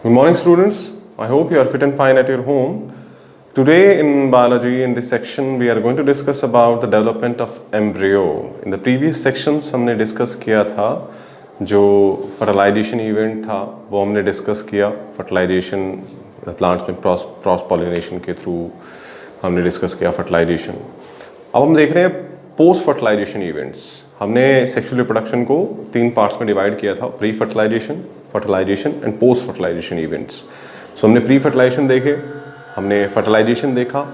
Good morning, students. I hope you are fit and fine at your home. Today in biology, in this section, we are going to discuss about the development of embryo. In the previous sections, हमने discuss किया था जो fertilization event था, वो हमने discuss किया fertilization plants में cross pollination के through हमने discuss किया fertilization. अब हम देख रहे हैं पोस्ट फर्टिलाइजेशन इवेंट्स. हमने सेक्सुअल रिप्रोडक्शन को 3 पार्ट्स में डिवाइड किया था, pre fertilisation, fertilisation and post fertilisation events. So हमने प्री फर्टिलाइजेशन देखे, हमने फर्टिलाइजेशन देखा,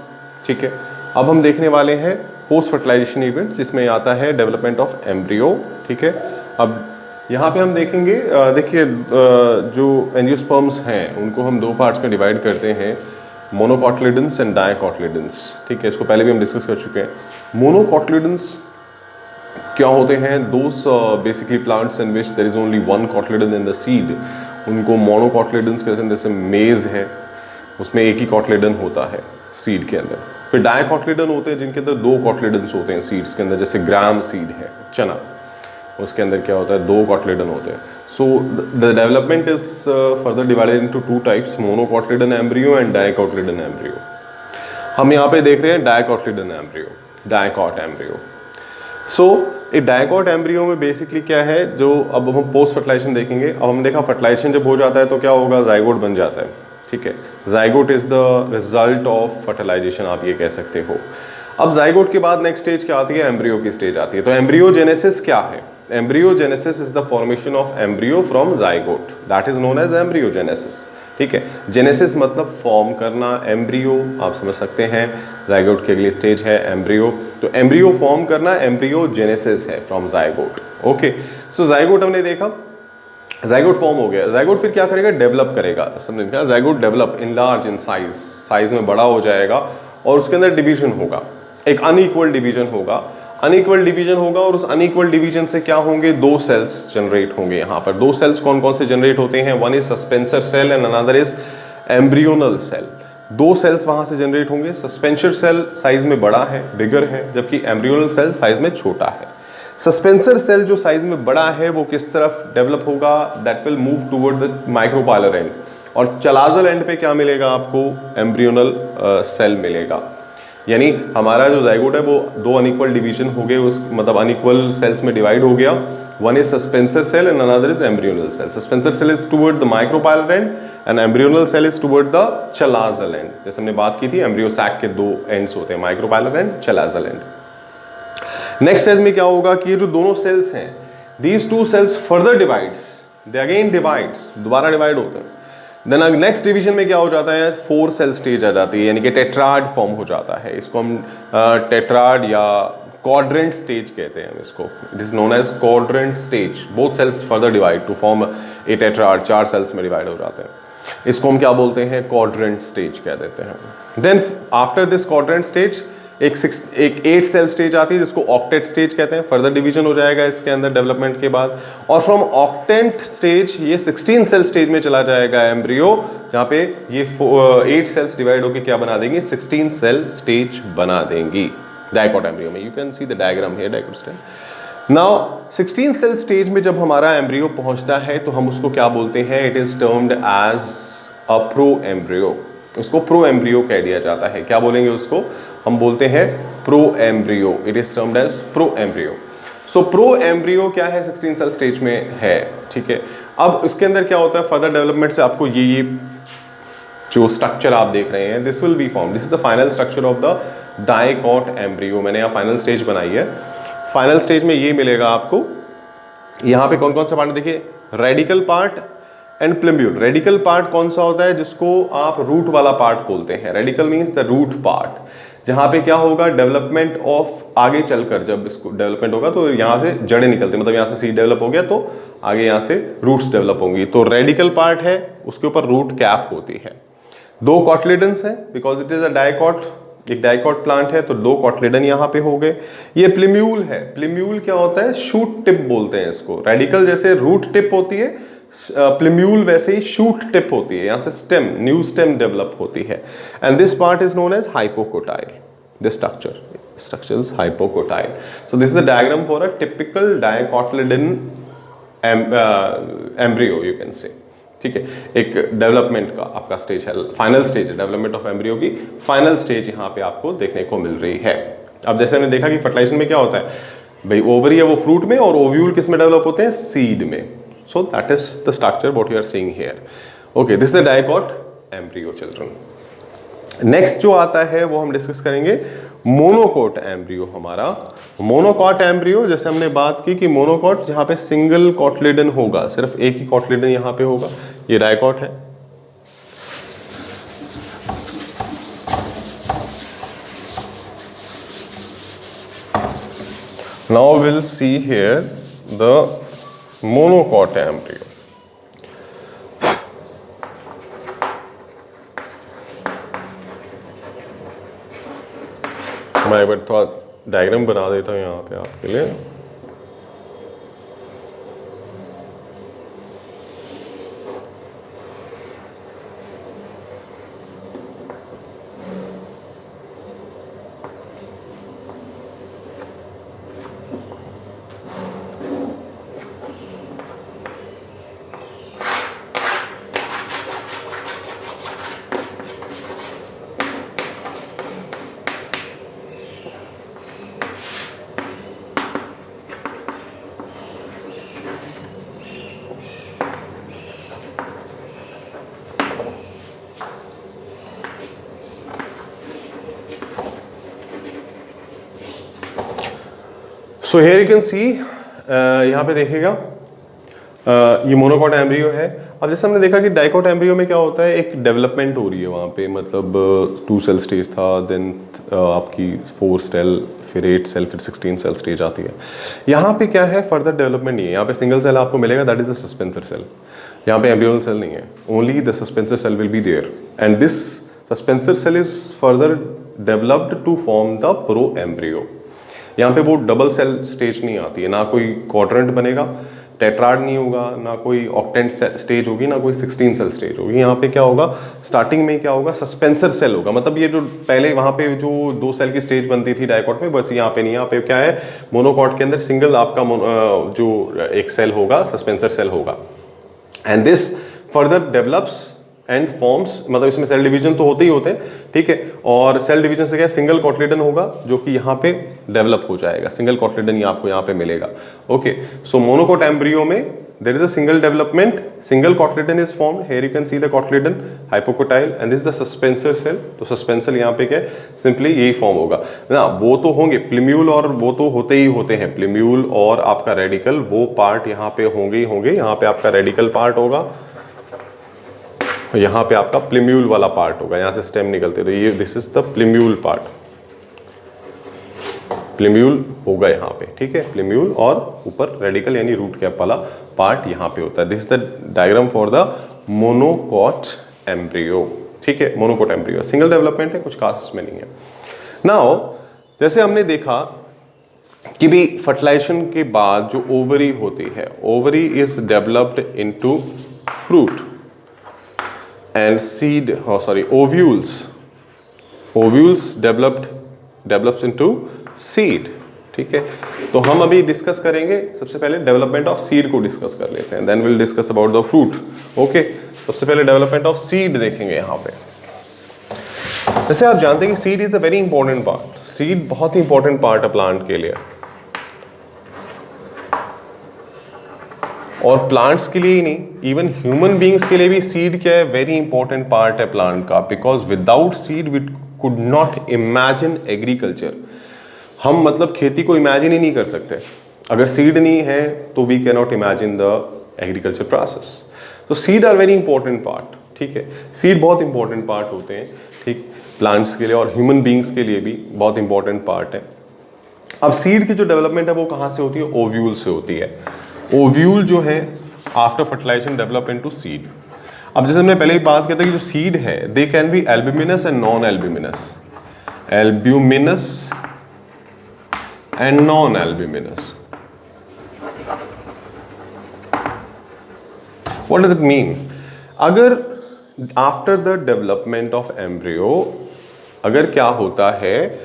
ठीक है. अब हम देखने वाले हैं पोस्ट फर्टिलाइजेशन इवेंट्स, जिसमें आता है डेवलपमेंट ऑफ एम्ब्रियो, ठीक है. अब यहाँ पे हम देखेंगे, देखिए जो एंजियोस्पर्म्स हैं उनको हम 2 पार्ट्स में डिवाइड करते हैं, मोनोकॉटिलिडन्स एंड डायकॉटिलिडन्स, ठीक है. इसको पहले भी हम डिस्कस कर चुके हैं. मोनोकॉटिलिडन्स क्या होते हैं? Those basically plants in which there is only one cotyledon in the seed, उनको मोनोकॉटिलिडन्स कहते हैं. जैसे मेज है, उसमें एक ही कॉटिलिडन होता है सीड के अंदर. फिर डायकॉटिलिडन होते हैं जिनके अंदर 2 कॉटिलिडन्स होते हैं सीड्स के अंदर. जैसे ग्राम सीड है, चना, उसके अंदर क्या होता है, 2 कॉटिलिडन होते हैं. So the development is further divided into 2 types, monocotyledon embryo and dicotyledon embryo. हम यहाँ पे देख रहे हैं dicotyledon embryo, dicot embryo. So एक डायकॉट एम्ब्रियो में बेसिकली क्या है, जो अब हम पोस्ट फर्टिलाइजेशन देखेंगे. अब हम देखा फर्टिलाइजेशन जब हो जाता है तो क्या होगा, जाइगोट बन जाता है, ठीक है. Zygote is the result of fertilisation, आप ये कह सकते हो. अब जाइगोट के बाद नेक्स्ट स्टेज क्या आती है, एम्ब्रियो की स्टेज आती है. तो एम्ब्रियोजेनेसिस क्या है? Embryogenesis is the formation of embryo from zygote, that is known as embryogenesis, ठीक है. जेनेसिस मतलब फॉर्म करना, एम्ब्रियो आप समझ सकते हैं, जाइगोट की अगली स्टेज है एम्ब्रियो. तो एम्ब्रियो फॉर्म करना एम्ब्रियोजेनेसिस है from zygote, okay. So zygote हमने देखा, जाइगोट फॉर्म हो गया. जाइगोट फिर क्या करेगा, डेवलप करेगा. समझ गया, zygote develop in large in size, size में बड़ा हो जाएगा और उसके अंदर डिवीजन होगा, एक अनइक्वल डिवीजन होगा. अनइक्वल डिवीजन होगा और उस अनइक्वल डिवीजन से क्या होंगे, 2 सेल्स जनरेट होंगे. यहाँ पर 2 सेल्स कौन कौन से जनरेट होते हैं, one is suspensor cell and another is embryonal cell. 2 cells वहां से जनरेट होंगे. सस्पेंसर सेल साइज में बड़ा है, बिगर है, जबकि एम्ब्रियोनल सेल साइज में छोटा है. सस्पेंसर सेल जो साइज में बड़ा है वो किस तरफ डेवलप होगा, that will move toward the micropylar and, और चलाजल एंड पे क्या मिलेगा आपको, एम्ब्रियोनल सेल मिलेगा. यानी हमारा जो जाइगोट है वो 2 अनइक्वल डिवीजन हो गए, उस मतलब अनइक्वल सेल्स में डिवाइड हो गया. One is suspensor cell and another is embryonal cell. Suspensor cell is toward the micropylar end and embryonal cell is toward the chalazal end. जैसे हमने बात की थी, एम्ब्रियो सैक के 2 एंड्स होते हैं, micropylar end chalazal end. Next stage में क्या होगा कि ये जो दोनों सेल्स हैं, these 2 cells further divides, they again divides, दोबारा डिवाइड होते हैं. देन नेक्स्ट डिवीजन में क्या हो जाता है, 4 सेल स्टेज आ जाती है, यानी कि टेट्राड फॉर्म हो जाता है. इसको हम टेट्राड या क्वाड्रेंट स्टेज कहते हैं इसको. It is known as quadrant stage. Both cells further divide to form a tetrad, 4 cells में डिवाइड हो जाते हैं. इसको हम क्या बोलते हैं, क्वाड्रेंट स्टेज कह देते हैं. Then after this quadrant stage एक 8 सेल स्टेज आती है जिसको ऑक्टेट स्टेज कहते हैं. फर्दर डिवीजन हो जाएगा इसके अंदर डेवलपमेंट के बाद, और फ्रॉम ऑक्टेट स्टेज ये 16 सेल स्टेज में चला जाएगा एम्ब्रियो, जहां पे ये 8 सेल्स डिवाइड होकर क्या बना देंगी, 16 सेल स्टेज बना देंगी डायकॉट एम्ब्रियो में. You can see the diagram here, dicot stage. Now 16 cell stage में जब हमारा एम्ब्रियो पहुंचता है तो हम उसको क्या बोलते हैं, it is termed as a pro embryo. उसको प्रो एम्ब्रियो कह दिया जाता है. क्या बोलेंगे उसको, हम बोलते हैं pro embryo. It is termed as pro embryo. So pro embryo क्या है, 16 सेल स्टेज में है, ठीक है. अब इसके अंदर क्या होता है, फर्दर डेवलपमेंट से आपको ये जो स्ट्रक्चर आप देख रहे हैं, this will be form. This is the final structure of the dicot embryo. मैंने यहाँ फाइनल स्टेज बनाई है. फाइनल स्टेज में ये मिलेगा आपको. यहाँ पे कौन कौन सा पार्ट देखिए, radicle part and plumule. Radicle part कौन सा होता है, जिसको आप रूट वाला पार्ट बोलते हैं. Radical means the root part, जहां पे क्या होगा, डेवलपमेंट ऑफ, आगे चलकर जब इसको डेवलपमेंट होगा तो यहाँ से जड़ें निकलती, मतलब यहाँ से सीड डेवलप हो गया तो आगे यहाँ से रूट्स डेवलप होंगी. तो रेडिकल पार्ट है, उसके ऊपर रूट कैप होती है. 2 कॉटिलिडन्स है, because it is a dicot, एक डायकॉट प्लांट है तो 2 कॉटिलिडन यहाँ पे हो गए. ये प्लिम्यूल है. प्लिम्यूल क्या होता है, शूट टिप बोलते हैं इसको. रेडिकल जैसे रूट टिप होती है, प्लिम्यूल वैसे ही शूट टिप होती है, यहाँ से स्टेम, न्यू स्टेम डेवलप होती है. And this part is known as hypocotyl. This structure is hypocotyl. So this is the diagram for a typical dicotyledon embryo, you can say. ठीक है, एक डेवलपमेंट का आपका स्टेज है, फाइनल स्टेज है, development of embryo की final stage यहाँ पे आपको देखने को मिल रही है। अब जैसे हमने देखा कि फर्टिलाइजेशन में क्या होता है भाई, ओवरी है वो फ्रूट में और ओव्यूल किस में डेवलप होते हैं, सीड में। So that is the structure what you are seeing here. Okay, this is the dicot embryo children. Next जो आता है वो हम डिस्कस करेंगे मोनोकॉट एम्ब्रियो। हमारा मोनोकॉट एम्ब्रियो, जैसे हमने बात की कि मोनोकॉट जहां पे सिंगल कॉटलेडन होगा, सिर्फ एक ही कॉटलेडन यहां पे होगा, ये डाइकॉट है। Now we'll see here the monocot embryo. मैं एक बार थोड़ा डायग्राम बना देता हूँ यहाँ पे आपके लिए। सो हेयर यू कैन सी, यहाँ पे देखिएगा ये मोनोकॉट एम्ब्रियो है। अब जैसे हमने देखा कि डाइकॉट एम्ब्रियो में क्या होता है, एक डेवलपमेंट हो रही है वहाँ पे, मतलब 2 सेल स्टेज था, देन आपकी 4 सेल, फिर 8 सेल, फिर 16 सेल स्टेज आती है। यहाँ पे क्या है, फर्दर डेवलपमेंट नहीं है। यहाँ पे सिंगल सेल आपको मिलेगा, that is the suspensor cell. यहाँ पे एम्ब्रियोनल सेल नहीं है, only the suspensor cell will be there and this suspensor cell is further developed to form the pro embryo. यहाँ पे वो डबल सेल स्टेज नहीं आती है, ना कोई क्वाड्रेंट बनेगा, टेट्राड नहीं होगा, ना कोई ऑक्टेंट स्टेज होगी, ना कोई 16 सेल स्टेज होगी। यहाँ पे क्या होगा, स्टार्टिंग में क्या होगा, सस्पेंसर सेल होगा। मतलब ये जो पहले वहाँ पे जो 2 सेल की स्टेज बनती थी डाइकॉट में, बस यहाँ पे नहीं। यहाँ पे क्या है, मोनोकॉट के अंदर सिंगल आपका जो एक सेल होगा, सस्पेंसर सेल होगा and this further develops and forms, मतलब इसमें सेल डिवीजन तो होते ही होते हैं, ठीक है। और सेल डिवीजन से क्या, सिंगल कॉटलेडन होगा जो कि यहाँ पे डेवलप हो जाएगा, सिंगल कॉटलेडन ही आपको यहाँ पे मिलेगा। ओके, सो मोनोकॉट एम्ब्रियो में there is a single development, single cotyledon is formed, here you can see the cotyledon hypocotyl and this the suspensor cell. तो सस्पेंसर यहाँ पे क्या है, सिंपली यही फॉर्म होगा ना। वो तो होंगे प्लिम्यूल, और वो तो होते ही होते हैं, प्लिम्यूल और आपका रेडिकल, वो पार्ट यहाँ पे होंगे ही होंगे। यहाँ पे आपका रेडिकल पार्ट होगा, यहाँ पे आपका प्लिम्यूल वाला पार्ट होगा, यहाँ से स्टेम निकलते, तो ये दिस इज द प्लिम्यूल पार्ट, प्लिम्यूल होगा यहाँ पे, ठीक है, प्लिम्यूल, और ऊपर रेडिकल यानी रूट कैप वाला पार्ट यहाँ पे होता है। This is the diagram for the monocot embryo, ठीक है। मोनोकॉट एम्ब्रियो सिंगल डेवलपमेंट है, कुछ खास इसमें नहीं है। नाउ जैसे हमने देखा कि भी फर्टिलाइजेशन के बाद जो ओवरी होती है, ovary is developed into fruit and seed, ovules develops into seed, ठीक है। तो हम अभी डिस्कस करेंगे, सबसे पहले डेवलपमेंट ऑफ सीड को डिस्कस कर लेते हैं, then will discuss about the fruit. Okay, सबसे पहले डेवलपमेंट ऑफ सीड देखेंगे यहाँ पे। जैसे आप जानते हैं कि seed is a very important part, seed बहुत ही इंपॉर्टेंट पार्ट है प्लांट के लिए, और प्लांट्स के लिए ही नहीं, इवन ह्यूमन बींग्स के लिए भी सीड क्या है, वेरी इंपॉर्टेंट पार्ट है प्लांट का, because without seed we could not imagine agriculture. हम मतलब खेती को इमेजिन ही नहीं कर सकते, अगर सीड नहीं है तो we can not imagine the agriculture process. तो seed are very important part, ठीक है। सीड बहुत इंपॉर्टेंट पार्ट होते हैं, ठीक, प्लांट्स के लिए और ह्यूमन बींग्स के लिए भी बहुत इंपॉर्टेंट पार्ट है। अब सीड की जो डेवलपमेंट है वो कहाँ से होती है, ओव्यूल से होती है। ओव्यूल जो है after fertilisation develop into seed. अब जैसे हमने पहले ही बात किया था कि जो सीड है they can be albuminous and non albuminous, albuminous and non albuminous. What does it mean? अगर after the development of embryo अगर क्या होता है,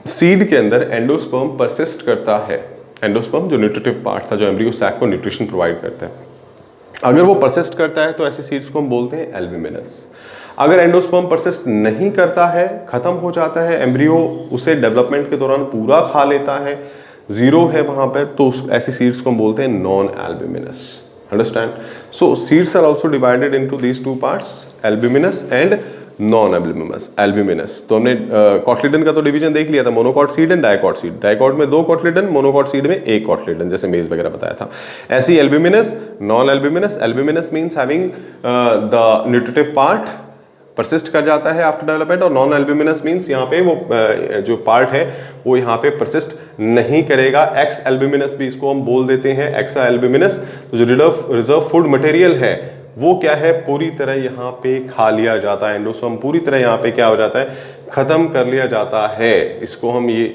सीड के अंदर एंडोस्पर्म परसिस्ट करता है, एंडोस्पर्म जो न्यूट्रिटिव पार्ट था, जो एम्ब्रियो सैक को न्यूट्रिशन प्रोवाइड करता है। अगर वो परसिस्ट करता है तो ऐसी सीड्स को हम बोलते हैं एल्ब्यूमिनस। अगर एंडोस्पर्म परसिस्ट नहीं करता है, खत्म हो जाता है, एम्ब्रियो उसे डेवलपमेंट के दौरान पूरा खा लेता है, जीरो है वहां पर, तो ऐसी सीड्स को हम बोलते हैं non albuminous. Understand? So seeds are also divided into these two parts, albuminous and non albuminous. तो हमने कॉटलिडन का तो डिवीजन देख लिया था, monocot seed and dicot seed. Dicot में 2 कॉटलिडन, मोनोकॉट सीड में 1 कॉटलिडन, जैसे मेज वगैरह बताया था। ऐसी albuminous, non albuminous. Albuminous means having the nutritive part persist कर जाता है आफ्टर डेवलपमेंट, और नॉन एल्ब्यूमिनस मींस यहाँ पे वो जो पार्ट है वो यहाँ पे परसिस्ट नहीं करेगा। एक्स एल्ब्यूमिनस भी इसको हम बोल देते हैं, एक्सा एल्ब्यूमिनस। तो जो रिजर्व फूड मटेरियल है वो क्या है, पूरी तरह यहाँ पे खा लिया जाता है। एंडोस्पर्म पूरी तरह यहाँ पे क्या हो जाता है, खत्म कर लिया जाता है। इसको हम ये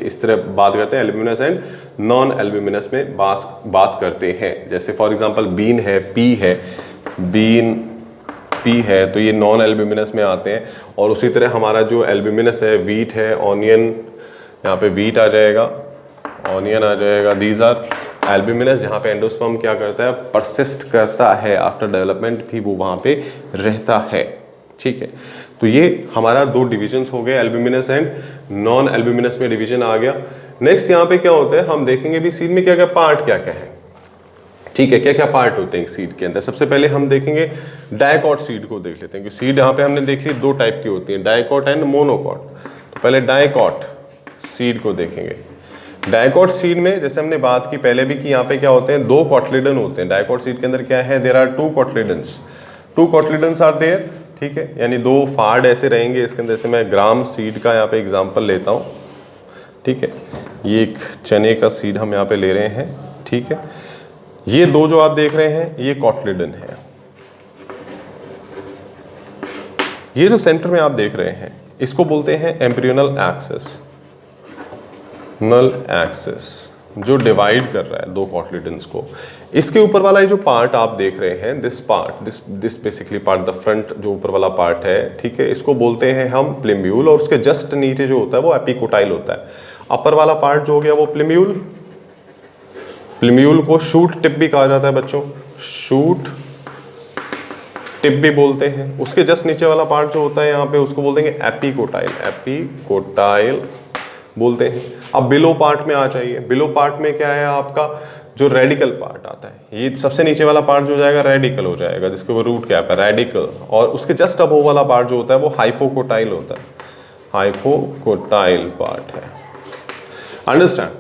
इस तरह बात करते हैं, एल्ब्यूमिनस एंड नॉन एल्ब्यूमिनस में बात करते हैं। जैसे फॉर एग्जांपल बीन है, पी है, तो ये नॉन एल्ब्यूमिनस में आते हैं। और उसी तरह हमारा जो एल्ब्यूमिनस है, वीट है, ऑनियन, यहाँ पे वीट आ जाएगा, ऑनियन आ जाएगा, दीज आर एल्ब्यूमिनस, जहाँ पे एंडोस्पर्म क्या करता है, परसिस्ट करता है आफ्टर डेवलपमेंट, भी वो वहाँ पे रहता है। ठीक है, तो ये हमारा 2 डिविजन्स हो गए, एल्ब्यूमिनस एंड नॉन एल्ब्यूमिनस में डिवीजन आ गया। नेक्स्ट यहाँ पे क्या होता है, हम देखेंगे भी सीड में क्या क्या पार्ट क्या क्या है। ठीक है, क्या क्या पार्ट होते हैं सीड के अंदर। सबसे पहले हम देखेंगे डाइकॉट सीड को देख लेते हैं, क्योंकि सीड यहाँ पे हमने देख ली 2 टाइप की होती हैं, डाइकॉट एंड मोनोकॉट। तो पहले डाइकॉट सीड को देखेंगे। डाइकॉट सीड में जैसे हमने बात की पहले भी कि यहाँ पे क्या होते हैं, 2 कॉटलिडन होते हैं। डाइकॉट सीड के अंदर क्या है, देयर आर 2 कॉटलिडन्स, 2 कॉटलिडन्स आर देयर। ठीक है, यानी 2 फाड़ ऐसे रहेंगे इसके अंदर। जैसे मैं ग्राम सीड का यहाँ पे एग्जाम्पल लेता हूँ। ठीक है, ये एक चने का सीड हम यहाँ पे ले रहे हैं। ठीक है, ये 2 जो आप देख रहे हैं ये कॉटलिडन है। ये जो सेंटर में आप देख रहे हैं इसको बोलते हैं एम्ब्रियोनल एक्सिस, नल एक्सिस, जो डिवाइड कर रहा है 2 कॉटलिडन्स को। इसके ऊपर वाला ये जो पार्ट आप देख रहे हैं, this part, this basically part, the front जो ऊपर वाला पार्ट है, ठीक है, इसको बोलते हैं हम प्लेम्यूल, और उसके जस्ट नीचे जो होता है वो एपिकोटाइल होता है। अपर वाला पार्ट जो हो गया वो प्लेम्यूल, प्लेम्यूल को शूट टिप भी कहा जाता है बच्चों, शूट टिप भी बोलते हैं। उसके जस्ट नीचे वाला पार्ट जो होता है यहाँ पे उसको बोलते हैं एपिकोटाइल, एपिकोटाइल बोलते हैं। अब बिलो पार्ट में आ जाइए। बिलो पार्ट में क्या है, आपका जो रेडिकल पार्ट आता है, ये सबसे नीचे वाला पार्ट जो हो जाएगा रेडिकल हो जाएगा, जिसके वो रूट कैप है, रेडिकल। और उसके जस्ट अबव वाला पार्ट जो होता है वो हाइपोकोटाइल होता है, हाइपोकोटाइल पार्ट है। अंडरस्टैंड?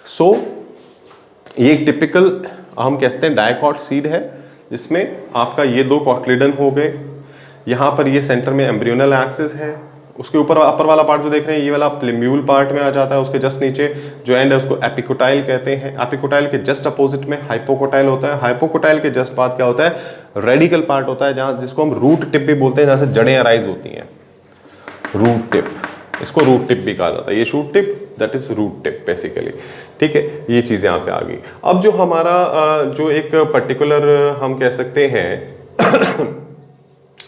सो ये एक टिपिकल हम कहते हैं डाइकॉट सीड है, जिसमें आपका ये 2 कॉटलिडन हो गए, यहाँ पर ये सेंटर में एम्ब्रियोनल एक्सिस है, उसके ऊपर अपर वाला पार्ट जो देख रहे हैं ये वाला प्लेम्यूल पार्ट में आ जाता है, उसके जस्ट नीचे जो एंड है उसको एपिकोटाइल कहते हैं। एपिकोटाइल के जस्ट अपोजिट में हाइपोकोटाइल होता है। हाइपोकोटाइल के जस्ट बाद क्या होता है, रेडिकल पार्ट होता है, जहाँ जिसको हम रूट टिप भी बोलते हैं, जहाँ से जड़ें अराइज होती हैं, रूट टिप, इसको रूट टिप भी कहा जाता है। ये shoot tip, that is root tip basically. ठीक है, ये चीज़ यहाँ पे आ गई। अब जो हमारा जो एक पर्टिकुलर हम कह सकते हैं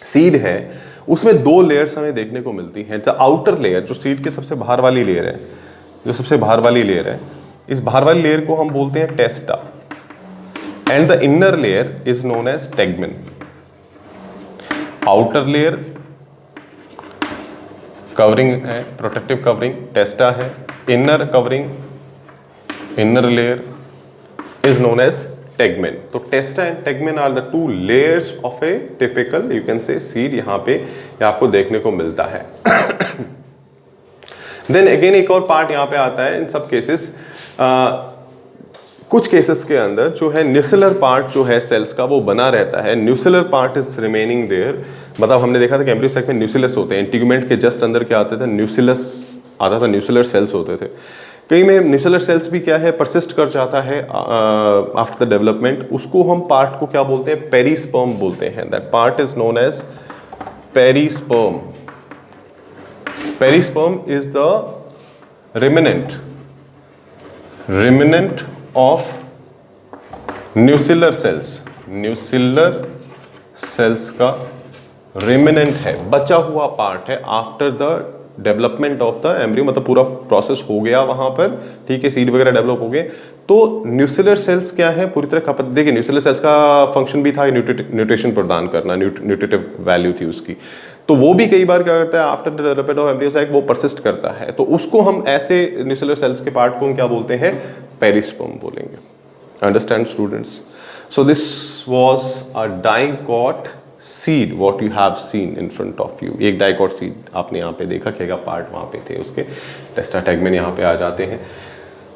सीड है, उसमें 2 लेयर्स हमें देखने को मिलती हैं। द आउटर लेयर, जो सीड के सबसे बाहर वाली लेयर है, जो सबसे बाहर वाली लेयर है, इस बाहर वाली लेयर को हम बोलते हैं testa, and the inner layer is known as tegmen. Outer layer covering है, प्रोटेक्टिव कवरिंग टेस्टा है, inner covering, inner layer is known as tegmen. तो testa and tegmen are the 2 layers of a typical you can say seed, यहाँ पे आपको देखने को मिलता है। देन अगेन एक और पार्ट यहाँ पे आता है इन सब केसेस। कुछ केसेस के अंदर जो है न्यूसिलर पार्ट जो है सेल्स का वो बना रहता है, nucellar part is remaining there. मतलब हमने देखा था कि एम्ब्रियो सैक में न्यूसिलस होते हैं, इंटीग्यूमेंट के जस्ट अंदर क्या आते थे, न्यूसिलस आता था, न्यूसिलर सेल्स होते थे। कई में न्यूसिलर सेल्स भी क्या है, परसिस्ट कर जाता है आफ्टर द डेवलपमेंट। उसको हम पार्ट को क्या बोलते हैं, पेरिस्पर्म बोलते हैं। That part is known as perisperm. Perisperm is the remnant of nucellar cells. Nucellar cells का रिमेनेंट है, बचा हुआ पार्ट है after the development of the embryo, मतलब पूरा प्रोसेस हो गया वहाँ पर, ठीक है, सीड वगैरह डेवलप हो गए, तो न्यूक्लियर सेल्स क्या है, पूरी तरह खपत, देखिए न्यूक्लियर सेल्स का फंक्शन भी था न्यूट्रिशन प्रदान करना, न्यूट्रिटिव वैल्यू थी उसकी, तो वो भी कई बार क्या करता है after the development of embryo साइक वो परसिस्ट करता है, तो उसको हम ऐसे न्यूक्लियर सेल्स के पार्ट को हम क्या बोलते हैं, पेरिस्पर्म बोलेंगे। Understand students? So this was a dicot seed what you have seen in front of you. एक डाइकॉट सीड आपने यहाँ पे देखा, क्या पार्ट वहाँ पे थे उसके, टेस्टाटैगमेन यहाँ पे आ जाते हैं।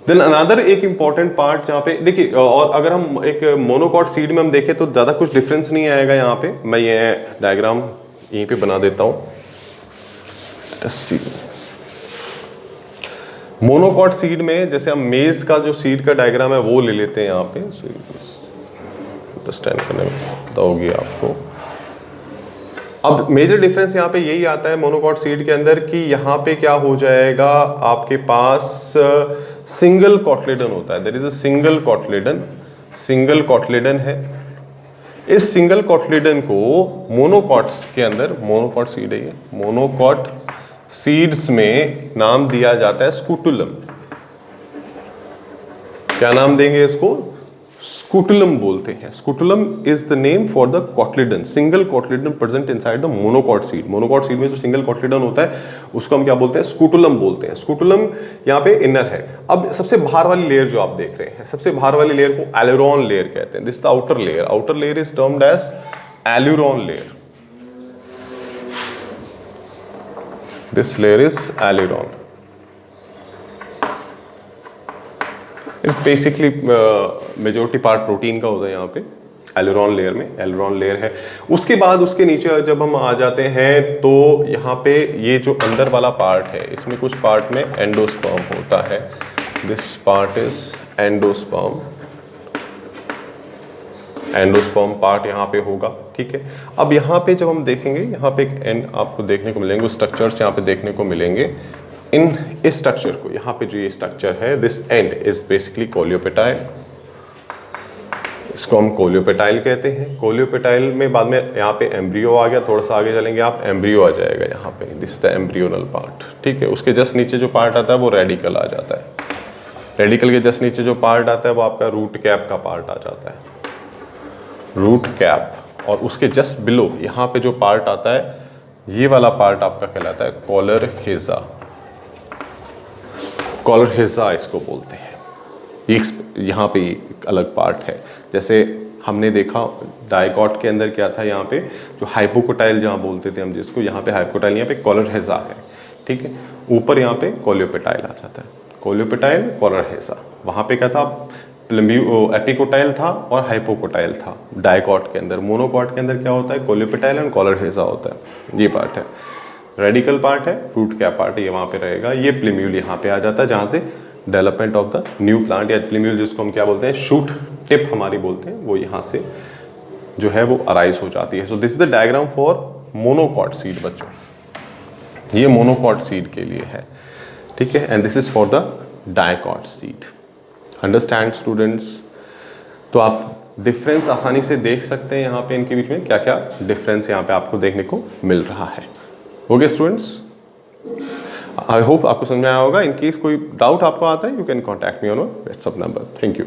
देन अनदर एक इंपॉर्टेंट पार्ट जहाँ पे देखिए, और अगर हम एक मोनोकॉट सीड में हम देखें तो ज़्यादा कुछ डिफरेंस नहीं आएगा यहाँ पे, मैं ये डायग्राम यहीं पे बना देता हूँ। मोनोकॉट सीड में जैसे हम मेज का जो सीड का डायग्राम है वो ले लेते हैं यहाँ पे, अंडरस्टैंड करने में पता होगी आपको। अब मेजर डिफरेंस यहाँ पे यही आता है मोनोकॉट सीड के अंदर कि यहाँ पे क्या हो जाएगा, आपके पास सिंगल कॉटलेडन होता है, देयर इज अ सिंगल कॉटलेडन है। इस सिंगल कॉटलेडन को मोनोकॉट्स के अंदर, मोनोकॉट सीड है ये, मोनोकॉट सीड्स में नाम दिया जाता है स्कूटुलम। क्या नाम देंगे इसको, स्कूटुलम बोलते हैं। Scutellum is the name for the cotyledon, single cotyledon present inside the monocot seed. Monocot seed में जो सिंगल कॉटलेडन होता है उसको हम क्या बोलते हैं, स्कूटुलम बोलते हैं। स्कूटुलम यहाँ पे इनर है। अब सबसे बाहर वाली लेयर जो आप देख रहे हैं, सबसे बाहर वाली लेयर को एलेरॉन लेयर कहते हैं। This the outer layer, outer layer is termed as aleurone layer. This layer is aleurone. It's basically majority part protein का होता है यहाँ पे एलेरॉन लेयर में, एलेरॉन लेयर है। उसके बाद उसके नीचे जब हम आ जाते हैं तो यहाँ पे ये जो अंदर वाला पार्ट है, इसमें कुछ पार्ट में एंडोस्पर्म होता है। This part is endosperm, endosperm part यहाँ पे होगा, ठीक है। अब यहाँ पे जब हम देखेंगे, यहाँ पे एक एंड आपको देखने को मिलेंगे, स्ट्रक्चर्स यहाँ पे देखने को मिलेंगे। इन इस स्ट्रक्चर को, यहाँ पे जो ये स्ट्रक्चर है, दिस एंड इज बेसिकली कोलियोपेटाइल, इसको हम कोलियोपेटाइल कहते हैं। कोलियोपेटाइल में बाद में यहाँ पे एम्ब्रियो आ गया, थोड़ा सा आगे चलेंगे आप, एम्ब्रियो आ जाएगा यहाँ पे, दिस द एम्ब्रियोनल पार्ट, ठीक है। उसके जस्ट नीचे जो पार्ट आता है वो रेडिकल आ जाता है। रेडिकल के जस्ट नीचे जो पार्ट आता है वो आपका रूट कैप का पार्ट आ जाता है, रूट कैप। और उसके जस्ट बिलो यहाँ पे जो पार्ट आता है, ये वाला पार्ट आपका कहलाता है कॉलर हेजा। कॉलर हेजा इसको बोलते हैं। यहाँ पे एक अलग पार्ट है। जैसे हमने देखा डाइकॉट के अंदर क्या था, यहाँ पे जो हाइपोकोटाइल जहाँ बोलते थे हम जिसको, यहाँ पे हाइपोकोटाइल, यहाँ पे कॉलर हेजा है, ठीक है। ऊपर यहाँ पे कोलियोपेटाइल आ जाता है, कोलियोपेटाइल कॉलर हेजा। वहाँ पे क्या था, एपिकोटाइल था और हाइपोकोटाइल था डाइकॉट के अंदर। मोनोकॉट के अंदर क्या होता है, कोलियोपेटाइल एंड कॉलर हेजा होता है। ये पार्ट है, रेडिकल पार्ट है, रूट कैप पार्ट ये वहाँ पे रहेगा। ये प्लेम्यूल यहाँ पे आ जाता है, जहाँ से development of the new plant या प्लेम्यूल जिसको हम क्या बोलते हैं, शूट टिप हमारी बोलते हैं, वो यहाँ से जो है वो अराइज हो जाती है। So this is the diagram for monocot seed बच्चों, ये मोनोकॉट सीड के लिए है, ठीक है। And this is for the dicot seed. Understand students? तो आप डिफरेंस आसानी से देख सकते हैं यहाँ पे इनके बीच में क्या क्या डिफरेंस यहाँ पे आपको देखने को मिल रहा है। ओके स्टूडेंट्स, आई होप आपको समझ में आया होगा। इन केस कोई डाउट आपको आता है, you can contact me on WhatsApp number. Thank you.